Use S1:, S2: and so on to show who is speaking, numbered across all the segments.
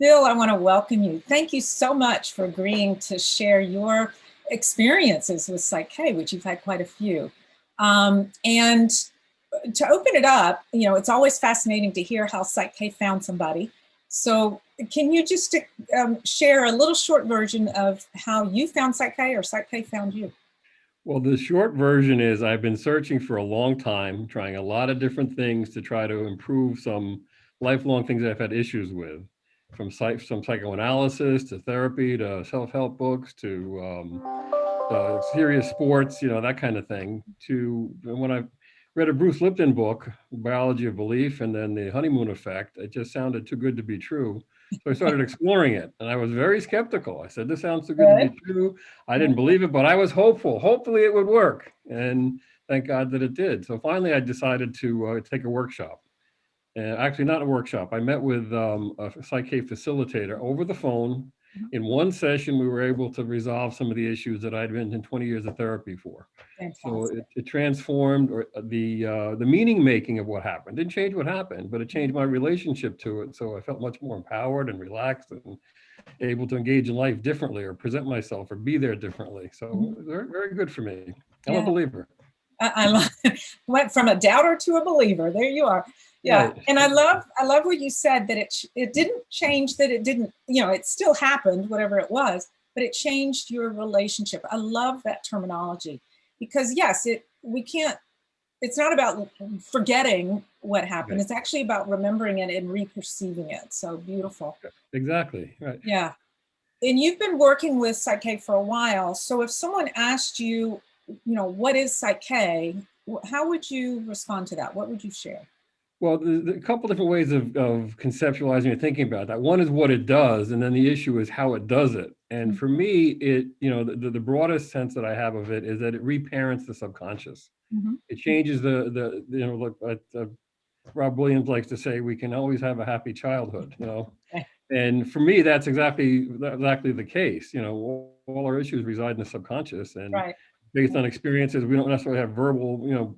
S1: Bill, I want to welcome you. Thank you so much for agreeing to share your experiences with PSYCH-K, which you've had quite a few. And to open it up, it's always fascinating to hear how PSYCH-K found somebody. So can you just share a little short version of how you found PSYCH-K or PSYCH-K found you?
S2: Well, the short version is I've been searching for a long time, trying a lot of different things to try to improve some lifelong things that I've had issues with, from some psychoanalysis to therapy to self-help books to serious sports, that kind of thing. To when I read a Bruce Lipton book, Biology of Belief, and then the honeymoon effect, it just sounded too good to be true. So I started exploring it, and I was very skeptical. I said, this sounds too good to be true. I didn't believe it, but I was hopeful. Hopefully it would work. And thank God that it did. So finally I decided to take a workshop. And actually not a workshop. I met with a PSYCH-K facilitator over the phone. In one session, we were able to resolve some of the issues that I'd been in 20 years of therapy for.
S1: Fantastic.
S2: So it transformed the meaning making of what happened. Didn't change what happened, but it changed my relationship to it. So I felt much more empowered and relaxed and able to engage in life differently or present myself or be there differently. So very, very good for me. I'm a believer.
S1: I went from a doubter to a believer. There you are. Yeah. Right. And I love what you said, that it didn't change, that it didn't, it still happened, whatever it was, but it changed your relationship. I love that terminology because yes, it's not about forgetting what happened. Right. It's actually about remembering it and reperceiving it. So beautiful.
S2: Exactly. Right.
S1: Yeah. And you've been working with PSYCH-K for a while. So if someone asked you, what is PSYCH-K, how would you respond to that? What would you share?
S2: Well, there's a couple different ways of conceptualizing and thinking about that. One is what it does, and then the issue is how it does it. And for me, the broadest sense that I have of it is that it reparents the subconscious. It changes Rob Williams likes to say, we can always have a happy childhood, And for me, that's exactly the case. All our issues reside in the subconscious, and based on experiences, we don't necessarily have verbal,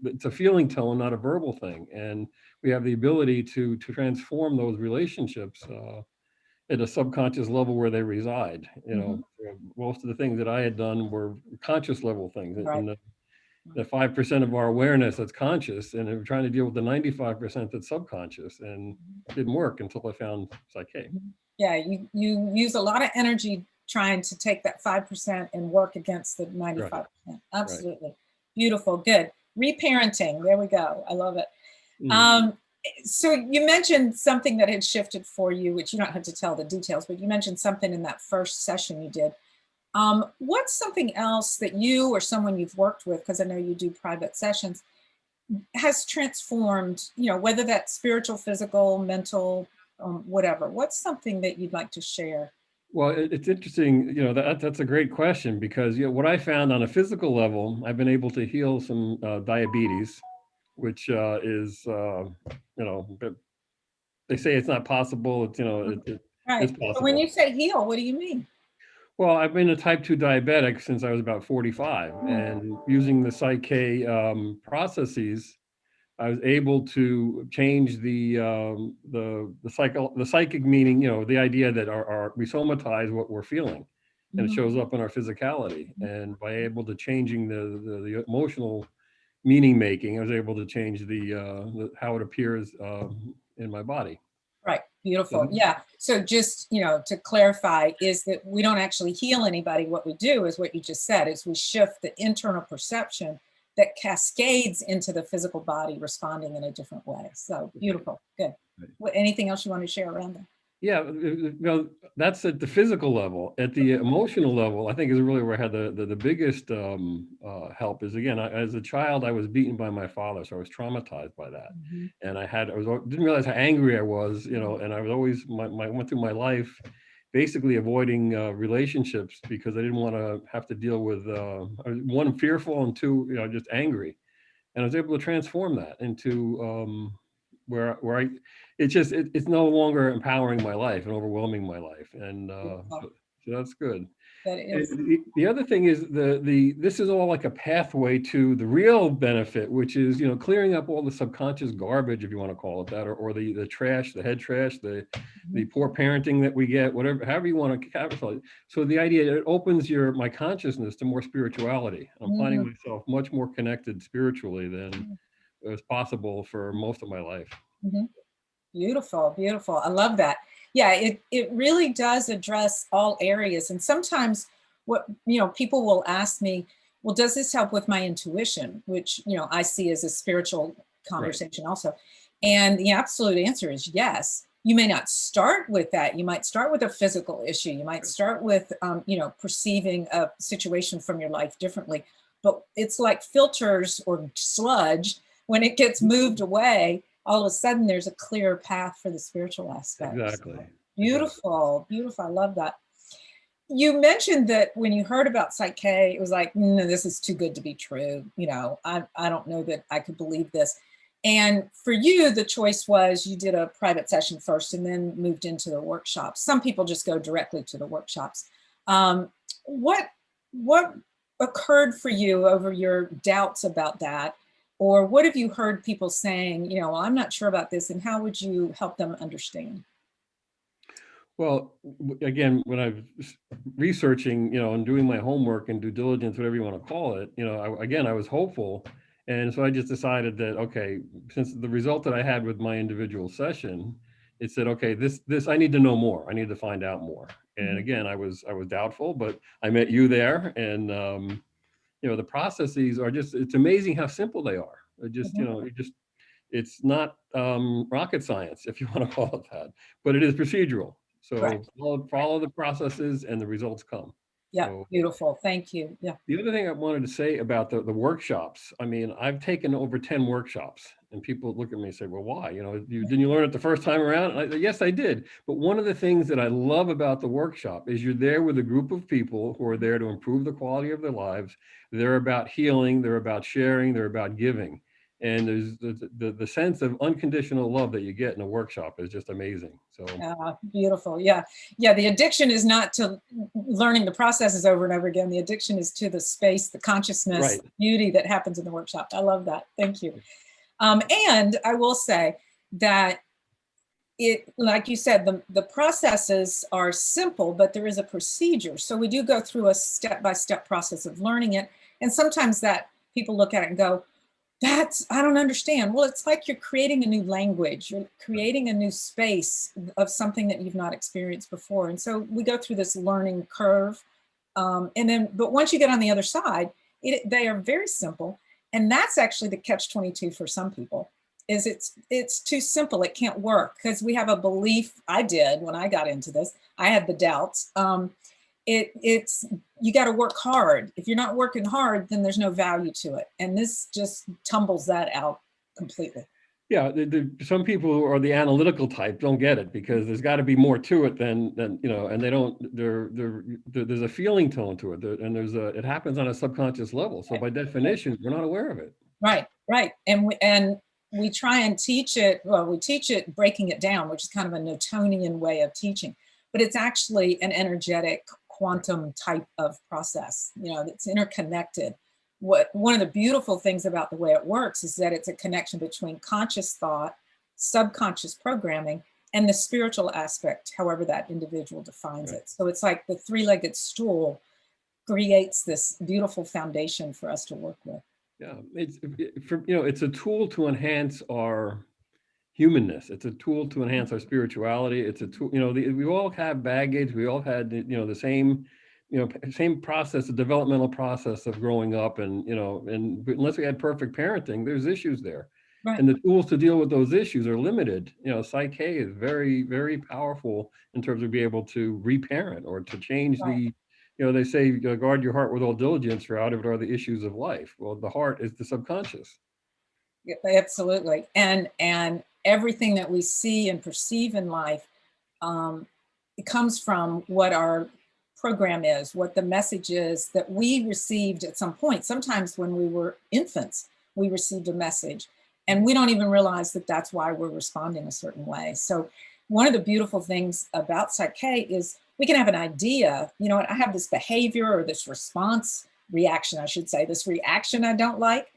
S2: it's a feeling tone, not a verbal thing. And we have the ability to transform those relationships at a subconscious level where they reside. Most of the things that I had done were conscious level things. And the 5% of our awareness that's conscious, and we're trying to deal with the 95% that's subconscious, and it didn't work until I found PSYCH-K.
S1: Yeah, you use a lot of energy trying to take that 5% and work against the 95%. Right. Absolutely. Right. Beautiful. Good. Reparenting. There we go. I love it. So you mentioned something that had shifted for you, which you don't have to tell the details, but you mentioned something in that first session you did. What's something else that you or someone you've worked with, because I know you do private sessions, has transformed, whether that's spiritual, physical, mental, whatever? What's something that you'd like to share?
S2: Well, it's interesting, that's a great question, because what I found on a physical level, I've been able to heal some diabetes, which is, they say it's not possible. It's,
S1: right.
S2: It's possible.
S1: But when you say heal, what do you mean?
S2: Well, I've been a type 2 diabetic since I was about 45, and using the PSYCHK processes, I was able to change the psychic meaning, the idea that we somatize what we're feeling, and it shows up in our physicality. And by able to changing the emotional meaning making, I was able to change how it appears in my body.
S1: Right. Beautiful. Yeah. So just, to clarify, is that we don't actually heal anybody. What we do is what you just said, is we shift the internal perception that cascades into the physical body responding in a different way. So beautiful. Good. Anything else you want to share around that?
S2: Yeah, that's at the physical level. At the emotional level, I think is really where I had the biggest help. Is again, as a child, I was beaten by my father, so I was traumatized by that, and didn't realize how angry I was, and I was always went through my life basically avoiding relationships because I didn't want to have to deal with one, fearful, and two, just angry, and I was able to transform that into where it's no longer empowering my life and overwhelming my life, and so that's good.
S1: That is.
S2: The other thing is this is all like a pathway to the real benefit, which is, you know, clearing up all the subconscious garbage, if you want to call it that, or the trash, the head trash, the poor parenting that we get, whatever, however you want to capitalize. So the idea, it opens my consciousness to more spirituality. I'm finding myself much more connected spiritually than was possible for most of my life.
S1: Beautiful, beautiful. I love that. Yeah, it really does address all areas. And sometimes what, you know, people will ask me, well, does this help with my intuition? Which, you know, I see as a spiritual conversation also. And the absolute answer is yes. You may not start with that. You might start with a physical issue. You might start with, you know, perceiving a situation from your life differently. But it's like filters or sludge. When it gets moved away, all of a sudden there's a clear path for the spiritual aspect.
S2: Exactly.
S1: So, beautiful, beautiful. I love that. You mentioned that when you heard about PSYCH-K, it was like, no, this is too good to be true. You know, I don't know that I could believe this. And for you, the choice was you did a private session first and then moved into the workshops. Some people just go directly to the workshops. What occurred for you over your doubts about that? Or what have you heard people saying, you know, well, I'm not sure about this, and how would you help them understand?
S2: Well, again, when I was researching, you know, and doing my homework and due diligence, whatever you want to call it, you know, I was hopeful. And so I just decided that, okay, since the result that I had with my individual session, it said, okay, this, I need to know more. I need to find out more. And again, I was doubtful, but I met you there, and, you know, the processes are just, it's amazing how simple they are. Just, you know, it's not rocket science, if you want to call it that, but it is procedural. So follow the processes and the results come.
S1: Yeah,
S2: So,
S1: beautiful. Thank you. Yeah.
S2: the other thing I wanted to say about the workshops, I mean, I've taken over 10 workshops, and people look at me and say, well, why? You know, didn't you learn it the first time around? And yes, I did. But one of the things that I love about the workshop is you're there with a group of people who are there to improve the quality of their lives. They're about healing, they're about sharing, they're about giving. And there's the sense of unconditional love that you get in a workshop is just amazing. So
S1: beautiful. Yeah. Yeah. The addiction is not to learning the processes over and over again. The addiction is to the space, the consciousness, beauty that happens in the workshop. I love that. Thank you. And I will say that like you said, the processes are simple, but there is a procedure. So we do go through a step-by-step process of learning it. And sometimes that people look at it and go, I don't understand. Well, it's like you're creating a new language. You're creating a new space of something that you've not experienced before. And so we go through this learning curve. But once you get on the other side, they are very simple. And that's actually the catch-22 for some people, is it's too simple. It can't work because we have a belief. I did when I got into this. I had the doubts. You got to work hard. If you're not working hard, then there's no value to it. And this just tumbles that out completely.
S2: Yeah, some people who are the analytical type don't get it because there's got to be more to it than you know, and they don't. There's a feeling tone to it, and it happens on a subconscious level. So by definition, we're not aware of it.
S1: Right, right, and we try and teach it. Well, we teach it breaking it down, which is kind of a Newtonian way of teaching, but it's actually an energetic quantum type of process. You know, it's interconnected. One of the beautiful things about the way it works is that it's a connection between conscious thought, subconscious programming, and the spiritual aspect, however that individual defines it. So it's like the three-legged stool creates this beautiful foundation for us to work with.
S2: Yeah, it's a tool to enhance our humanness. It's a tool to enhance our spirituality. It's a tool, you know, we all have baggage. We all had, you know, the same process, the developmental process of growing up, and, you know, and unless we had perfect parenting, there's issues there. And the tools to deal with those issues are limited. You know, PSYCH-K is very, very powerful in terms of being able to reparent or to change you know, they say, guard your heart with all diligence, for out of it are the issues of life. Well, the heart is the subconscious.
S1: Yeah, absolutely. And everything that we see and perceive in life, it comes from what our program is, what the message is that we received at some point. Sometimes when we were infants, we received a message and we don't even realize that that's why we're responding a certain way. So one of the beautiful things about PSYCH-K is we can have an idea, you know what, I have this behavior or this reaction, I should say, this reaction I don't like,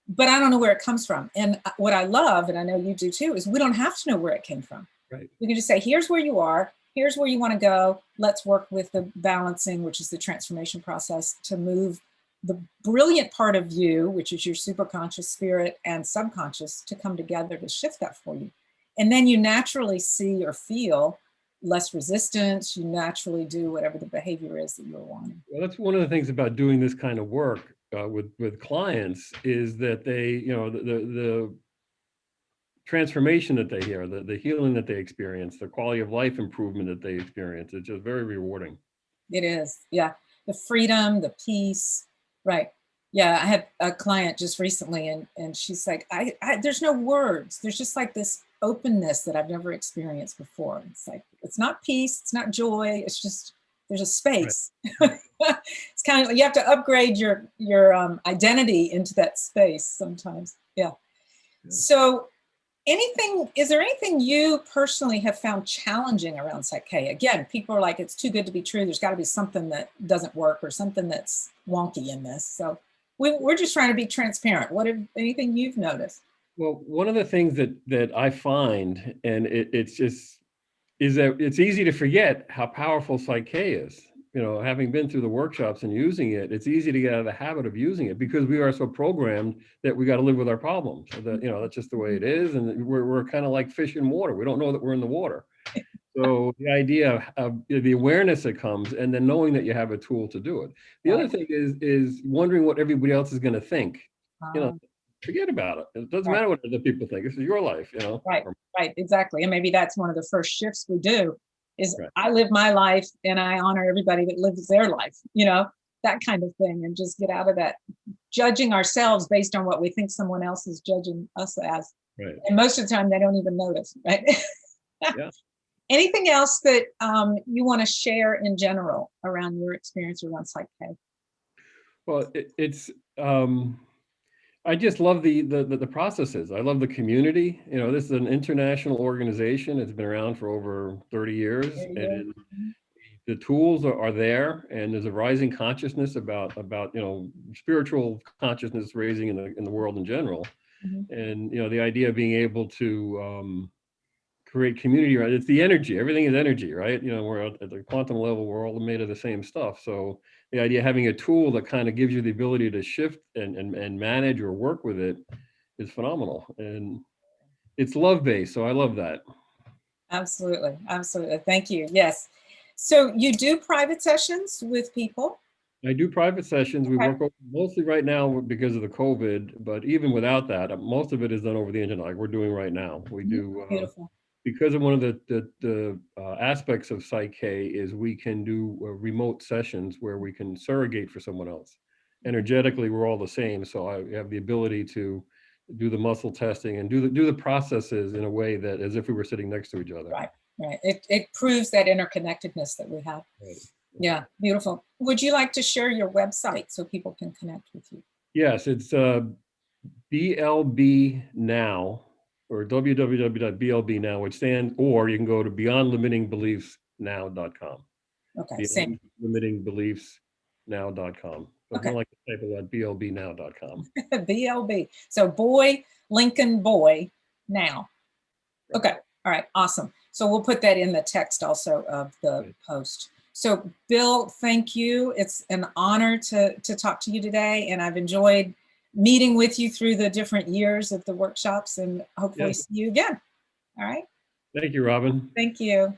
S1: but I don't know where it comes from. And what I love, and I know you do too, is we don't have to know where it came from.
S2: Right.
S1: We can just say, here's where you are, here's where you want to go. Let's work with the balancing, which is the transformation process, to move the brilliant part of you, which is your superconscious, spirit, and subconscious, to come together to shift that for you. And then you naturally see or feel less resistance. You naturally do whatever the behavior is that you're wanting.
S2: Well, that's one of the things about doing this kind of work with clients, is that they, you know, the transformation that they hear, the healing that they experience, the quality of life improvement that they experience, it's just very rewarding.
S1: It is, yeah. The freedom, the peace, right. Yeah, I had a client just recently, and she's like, there's no words. There's just like this openness that I've never experienced before. It's like, it's not peace, it's not joy, it's just, there's a space. Right. It's kind of, you have to upgrade your identity into that space sometimes. Yeah. So is there anything you personally have found challenging around PSYCH-K? Again, people are like, it's too good to be true. There's got to be something that doesn't work or something that's wonky in this. So we're just trying to be transparent. Anything you've noticed?
S2: Well, one of the things that I find, and it's just, is that it's easy to forget how powerful PSYCH-K is. You know, having been through the workshops and using it, it's easy to get out of the habit of using it because we are so programmed that we got to live with our problems. So that, you know, that's just the way it is. And we're kind of like fish in water. We don't know that we're in the water. So the idea of the awareness that comes, and then knowing that you have a tool to do it. The other thing is wondering what everybody else is going to think. You know, forget about it. It doesn't matter what other people think. This is your life, you know.
S1: Right, exactly. And maybe that's one of the first shifts we do is I live my life and I honor everybody that lives their life, you know, that kind of thing, and just get out of that judging ourselves based on what we think someone else is judging us as.
S2: Right.
S1: And most of the time they don't even notice, right?
S2: Yeah.
S1: Anything else that you want to share in general around your experience around PSYCH-K?
S2: Well, I just love the processes. I love the community. You know, this is an international organization. It's been around for over 30 years. And the tools are there, and there's a rising consciousness about you know, spiritual consciousness raising in the world in general. And you know, the idea of being able to create community, right? It's the energy. Everything is energy, right? You know, we're at the quantum level, we're all made of the same stuff. So the idea of having a tool that kind of gives you the ability to shift and manage or work with it is phenomenal. And it's love-based, so I love that.
S1: Absolutely, absolutely. Thank you. Yes. So you do private sessions with people?
S2: I do private sessions. We work mostly right now because of the COVID, but even without that, most of it is done over the internet, like we're doing right now. We do.
S1: Beautiful.
S2: Because of one of the aspects of PSYCH-K is we can do remote sessions where we can surrogate for someone else. Energetically, we're all the same, so I have the ability to do the muscle testing and do the processes in a way that as if we were sitting next to each other.
S1: Right, right. It proves that interconnectedness that we have.
S2: Right.
S1: Yeah, beautiful. Would you like to share your website so people can connect with you?
S2: Yes, it's BLB Now, or www.blbnow, which stands, or you can go to beyondlimitingbeliefsnow.com.
S1: Okay, same.
S2: Beyondlimitingbeliefsnow.com. But I like to type about blbnow.com.
S1: BLB. So boy, Lincoln boy, now. Okay, all right, awesome. So we'll put that in the text also of the post. So Bill, thank you. It's an honor to talk to you today, and I've enjoyed meeting with you through the different years of the workshops, and hopefully see you again. All right.
S2: Thank you, Robin.
S1: Thank you.